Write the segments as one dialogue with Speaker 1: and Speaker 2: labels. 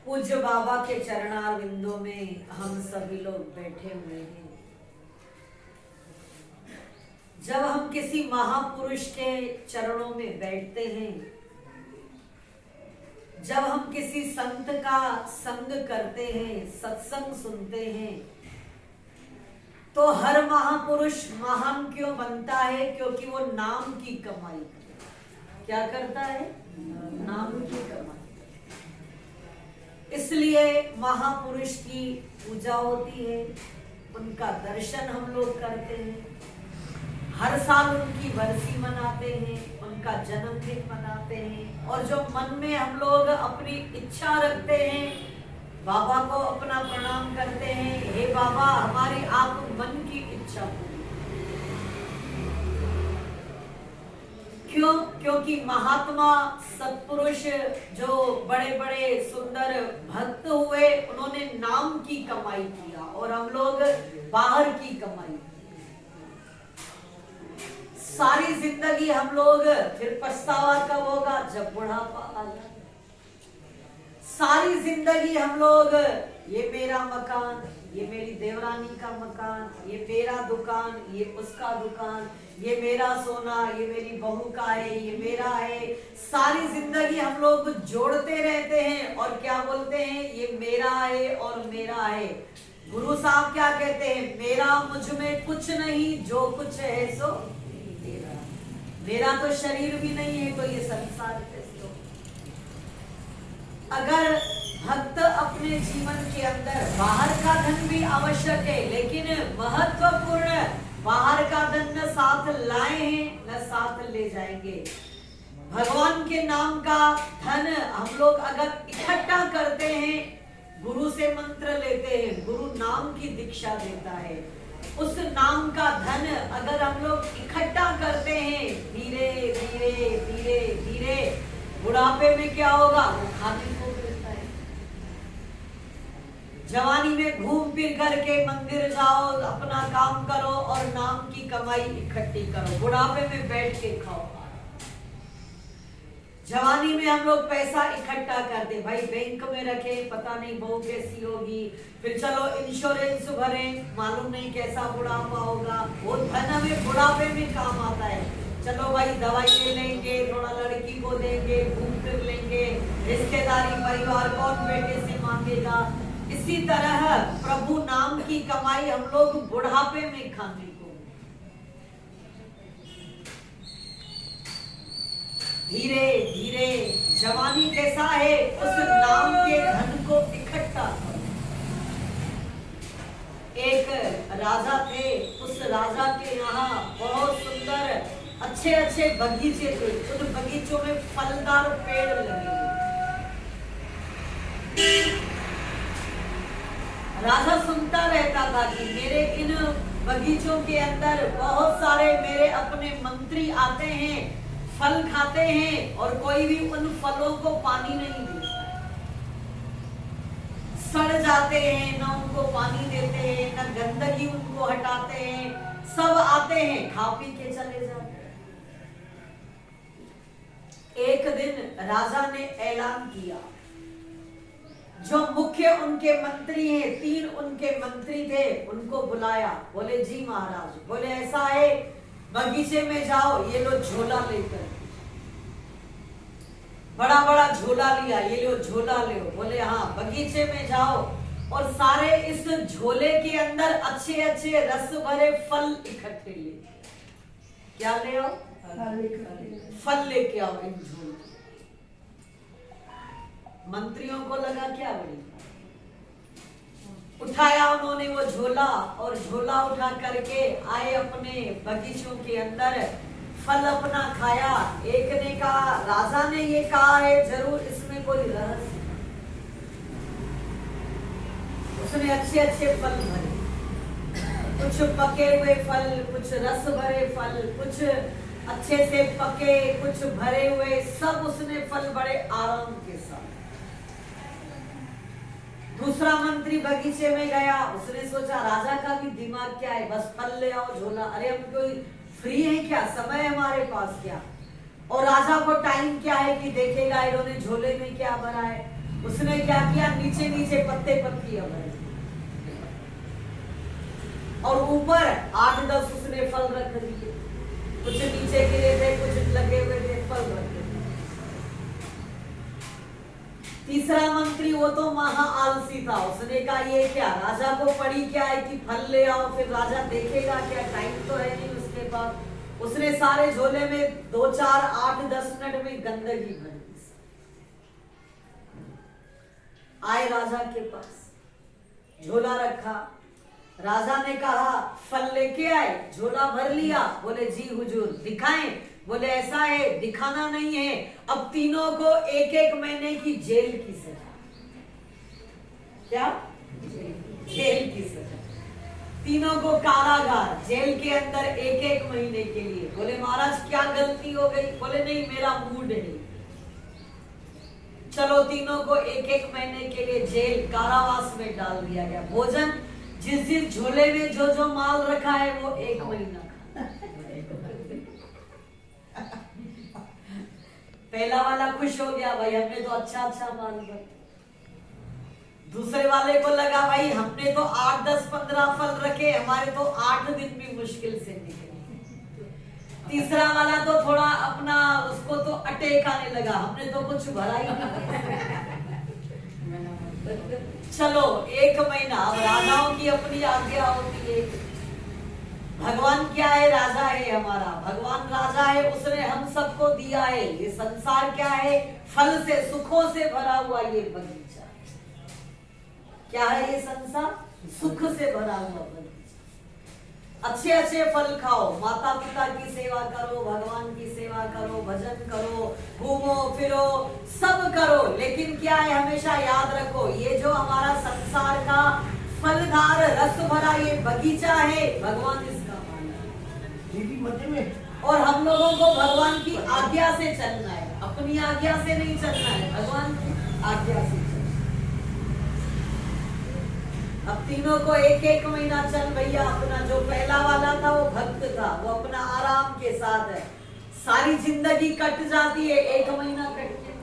Speaker 1: पूज्य बाबा के चरणार विंदों में हम सभी लोग बैठे हुए हैं। जब हम किसी महापुरुष के चरणों में बैठते हैं, जब हम किसी संत का संग करते हैं, सत्संग सुनते हैं, तो हर महापुरुष महान क्यों बनता है? क्योंकि वो नाम की कमाई क्या करता है? नाम की कमाई। इसलिए महापुरुष की पूजा होती है, उनका दर्शन हम लोग करते हैं, हर साल उनकी बरसी मनाते हैं, उनका जन्मदिन मनाते हैं, और जो मन में हम लोग अपनी इच्छा रखते हैं, बाबा को अपना प्रणाम करते हैं, हे बाबा हमारी आप मन की इच्छा पूरी। क्यों? क्योंकि महात्मा सत्पुरुष जो बड़े बड़े सुंदर भक्त हुए, उन्होंने नाम की कमाई किया और हम लोग बाहर की कमाई। सारी जिंदगी हम लोग, फिर पछतावा कब होगा? जब बुढ़ापा आ जाए। सारी जिंदगी हम लोग, ये मेरा मकान, ये मेरी देवरानी का मकान, ये मेरा दुकान, ये उसका दुकान, ये मेरा सोना, ये मेरी बहू का है, ये मेरा है। सारी जिंदगी हम लोग जोड़ते रहते हैं और क्या बोलते हैं? ये मेरा है और मेरा है। गुरु साहब क्या कहते हैं? मेरा मुझ में कुछ नहीं, जो कुछ है सो तेरा। मेरा तो शरीर भी नहीं है, तो ये संसार कैसे हो? अगर भक्त अपने जीवन के अंदर, बाहर का धन भी आवश्यक है, लेकिन महत्वपूर्ण, बाहर का धन न साथ लाए हैं न साथ ले जाएंगे। भगवान के नाम का धन हम लोग अगर इकट्ठा करते हैं, गुरु से मंत्र लेते हैं, गुरु नाम की दीक्षा देता है, उस नाम का धन अगर हम लोग इकट्ठा करते हैं, धीरे धीरे धीरे धीरे बुढ़ापे में क्या होगा? वो खाने को मिलता है। जवानी में घूम फिर करके मंदिर जाओ, अपना काम करो और नाम की कमाई इकट्ठी करो, बुढ़ापे में बैठ के खाओ। जवानी में हम लोग पैसा इकट्ठा करते, भाई बैंक में रखे, पता नहीं बहू कैसी होगी, फिर चलो इंश्योरेंस भरे, मालूम नहीं कैसा बुढ़ापा होगा। वो धन हमें बुढ़ापे में काम आता है। चलो भाई दवाई ले लेंगे, थोड़ा लड़की को देंगे, घूम फिर लेंगे, रिश्तेदारी परिवार कौन बेटे से मांगेगा। इसी तरह प्रभु नाम की कमाई हम लोग बुढ़ापे में खाने को। धीरे धीरे जवानी कैसा है, उस नाम के धन को इकट्ठा करो। एक राजा थे, उस राजा के यहाँ बहुत सुंदर अच्छे अच्छे बगीचे थे, उन बगीचों में फलदार पेड़ लगे। राजा सुनता रहता था कि मेरे इन बगीचों के अंदर बहुत सारे मेरे अपने मंत्री आते हैं, फल खाते हैं और कोई भी उन फलों को पानी नहीं देता, सड़ जाते हैं, न उनको पानी देते हैं, न गंदगी उनको हटाते हैं, सब आते हैं खा पी के चले जाते हैं। एक दिन राजा ने ऐलान किया, जो मुख्य उनके मंत्री हैं, 3 उनके मंत्री थे, उनको बुलाया। बोले जी महाराज, बोले ऐसा है, बगीचे में जाओ, ये लो झोला लेकर। बड़ा बड़ा झोला लिया, ये लो झोला ले। बोले हाँ, बगीचे में जाओ और सारे इस झोले के अंदर अच्छे अच्छे रस भरे फल इकट्ठे ले। क्या ले आओ? फल लेके आओ इन झोल। मंत्रियों को लगा क्या बड़ी, उठाया उन्होंने वो झोला, और झोला उठा करके आए अपने बगीचों के अंदर, फल अपना खाया। एक ने कहा, राजा ने ये कहा है, जरूर इसमें कोई रहस्य। उसने अच्छे अच्छे फल भरे, कुछ पके हुए फल, कुछ रस भरे फल, कुछ अच्छे से पके, कुछ भरे हुए, सब उसने फल बड़े आराम के साथ। दूसरा मंत्री बगीचे में गया, उसने सोचा राजा का भी दिमाग क्या है, बस फल ले आओ झोला, अरे हम कोई फ्री है क्या, समय है हमारे पास क्या, और राजा को टाइम क्या है कि देखेगा इन्होंने झोले में क्या भरा है। उसने क्या किया, नीचे नीचे पत्ते पत्तियां भरी, और ऊपर 8-10 उसने फल रख दिए, कुछ नीचे गिरे थे, कुछ लगे हुए थे, फल रखे। तीसरा मंत्री, वो तो महा आलसी था, उसने कहा ये क्या, राजा को पड़ी क्या है कि फल ले आओ, फिर राजा देखेगा क्या, टाइम तो है नहीं उसके पास। उसने सारे झोले में 2, 4, 8, 10 मिनट में गंदगी भर दी। आए राजा के पास, झोला रखा, राजा ने कहा फल लेके आए, झोला भर लिया, बोले जी हुजूर। दिखाएं, बोले ऐसा है, दिखाना नहीं है, अब तीनों को 1-1 महीने की जेल की सजा। क्या? जेल की सजा, तीनों को कारागार, जेल के अंदर 1-1 महीने के लिए। बोले महाराज क्या गलती हो गई, बोले नहीं मेरा मूड है। चलो तीनों को 1-1 महीने के लिए जेल, कारावास में डाल दिया गया। भोजन जिस झोले में जो जो माल रखा है वो 1 महीना का। पहला वाला खुश हो गया, भाई हमने तो अच्छा अच्छा माल रखा। दूसरे वाले को लगा भाई हमने तो 8, 10, 15 फल रखे, हमारे तो 8 दिन भी मुश्किल से निकले। तीसरा वाला तो थोड़ा अपना, उसको तो अटैक आने लगा, हमने तो कुछ भरा ही नहीं। चलो 1 महीना, अब राजाओं की अपनी आज्ञा होती है। भगवान क्या है, राजा है हमारा, भगवान राजा है, उसने हम सबको दिया है। ये संसार क्या है, फल से, सुखों से भरा हुआ ये बगीचा। क्या है ये संसार, सुख से भरा हुआ बगीचा। अच्छे अच्छे फल खाओ, माता पिता की सेवा करो, भगवान की सेवा करो, भजन करो, घूमो फिरो, सब करो, लेकिन क्या है, हमेशा याद रखो, ये जो हमारा संसार का फलदार रस भरा ये बगीचा है, भगवान इसका मालिक है। और हम लोगों को भगवान की आज्ञा से चलना है, अपनी आज्ञा से नहीं चलना है, भगवान की आज्ञा से चलना। अब तीनों को 1-1 महीना चल भैया। अपना जो पहला वाला था वो भक्त था, वो अपना आराम के साथ है, सारी जिंदगी कट जाती है, 1 महीना कट गया,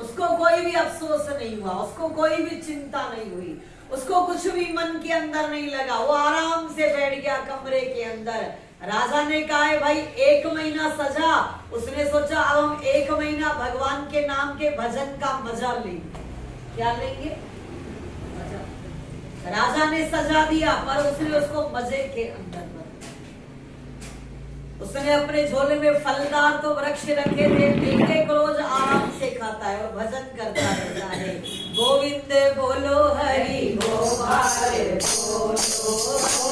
Speaker 1: उसको कोई भी अफसोस नहीं हुआ, उसको कोई भी चिंता नहीं हुई, उसको कुछ भी मन के अंदर नहीं लगा, वो आराम से बैठ गया कमरे के अंदर। राजा ने कहा है भाई 1 महीना सजा, उसने सोचा अब हम 1 महीना भगवान के नाम के भजन का मजा लेंगे। क्या लेंगे? राजा ने सजा दिया, पर उसने उसको मजे के अंदर बना। उसने अपने झोले में फलदार तो वृक्ष रखे थे, 1-1 रोज आराम से खाता है और भजन करता रहता है। गोविंद बोलो हरि गोपाल बोलो